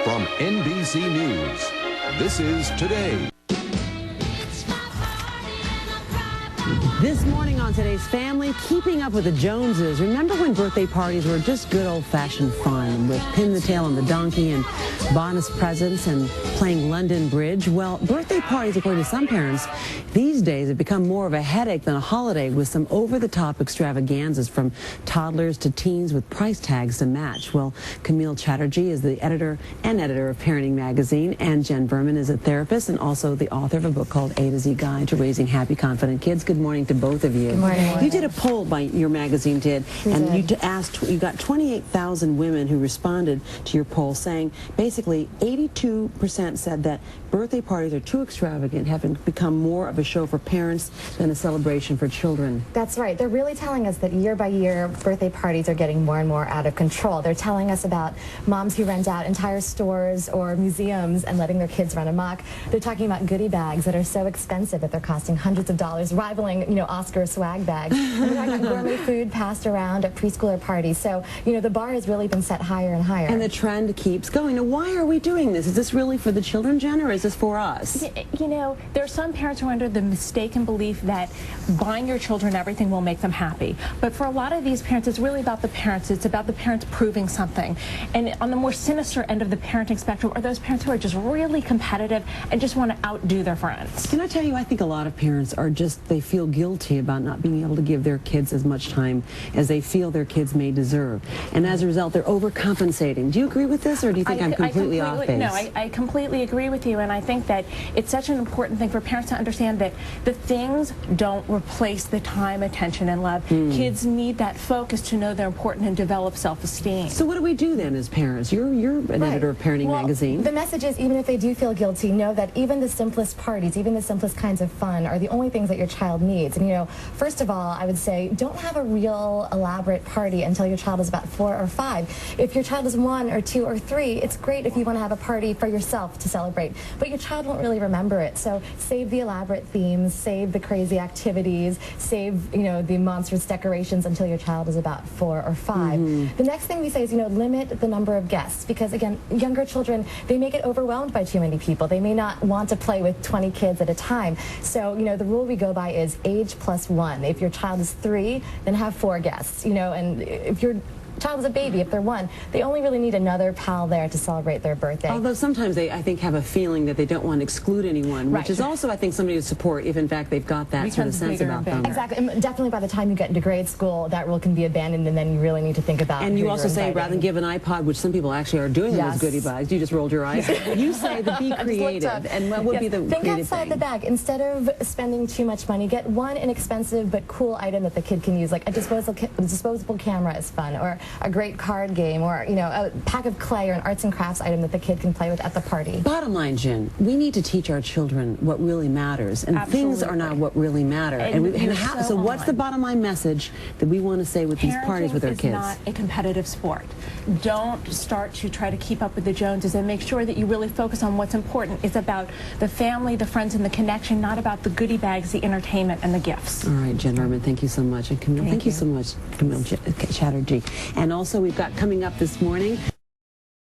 From NBC News, this is Today. This morning on Today's Family, keeping up with the Joneses. Remember when birthday parties were just good old-fashioned fun with pin the tail on the donkey and bonus presents and playing London Bridge? Well, birthday parties, according to some parents, these days have become more of a headache than a holiday, with some over-the-top extravaganzas from toddlers to teens with price tags to match. Well, Camille Chatterjee is the editor of Parenting Magazine, and Jen Berman is a therapist and also the author of a book called A to Z Guide to Raising Happy, Confident Kids. Good morning to both of you. Good morning. You did a poll, by your magazine did, and you got 28,000 women who responded to your poll, saying basically 82% said that birthday parties are too extravagant, having become more of a show for parents than a celebration for children. That's right. They're really telling us that year by year, birthday parties are getting more and more out of control. They're telling us about moms who rent out entire stores or museums and letting their kids run amok. They're talking about goodie bags that are so expensive that they're costing hundreds of dollars, rivaling, Oscar swag bags. And they're talking about gourmet food passed around at preschooler parties. So, the bar has really been set higher and higher. And the trend keeps going. Now, why are we doing this? Is this really for the children, Jen, or is this for us? There are some parents who are under the mistaken belief that buying your children everything will make them happy. But for a lot of these parents, it's really about the parents. It's about the parents proving something. And on the more sinister end of the parenting spectrum are those parents who are just really competitive and just want to outdo their friends. Can I tell you, I think a lot of parents are they feel guilty about not being able to give their kids as much time as they feel their kids may deserve. And as a result, they're overcompensating. Do you agree with this, or do you think I'm completely off base? No, I completely agree with you, and I think that it's such an important thing for parents to understand that the things don't replace the time, attention, and love. Kids need that focus to know they're important and develop self-esteem. So what do we do then as parents? You're an editor of Parenting Magazine. The message is, even if they do feel guilty, know that even the simplest parties, even the simplest kinds of fun are the only things that your child needs. And first of all, I would say don't have a real elaborate party until your child is about 4 or 5. If your child is 1 or 2 or 3, it's great if you want to have a party for yourself to celebrate, but your child won't really remember it. So save the elaborate themes, save the crazy activities, save the monstrous decorations until your child is about 4 or 5. The next thing we say is limit the number of guests, because again, younger children, they may get overwhelmed by too many people. They may not want to play with 20 kids at a time. So the rule we go by is age plus 1. If your child is 3, then have 4 guests, and if your child is a baby, if they're 1, they only really need another pal there to celebrate their birthday. Although sometimes they, I think, have a feeling that they don't want to exclude anyone, which is also, I think, somebody to support if, in fact, they've got that sort of sense about them. Exactly. And definitely by the time you get into grade school, that rule can be abandoned, and then you really need to think about And you also say, rather than give an iPod, which some people actually are doing those goodie bags, you just rolled your eyes. You say to be creative. And what would be the Think creative outside the bag. Instead of spending too much money, get one inexpensive but cool item that the kid can use, like a disposable camera is fun, or a great card game, or a pack of clay or an arts and crafts item that the kid can play with at the party. Bottom line, Jen, we need to teach our children what really matters, and things are not what really matter. So what's the bottom line message that we want to say with these parties with our kids? Parenting is not a competitive sport. Don't start to try to keep up with the Joneses, and make sure that you really focus on what's important. It's about the family, the friends, and the connection, not about the goodie bags, the entertainment, and the gifts. All right, Jen Berman, thank you so much. And Camille, thank you so much, Camille Chatterjee. And also, we've got coming up this morning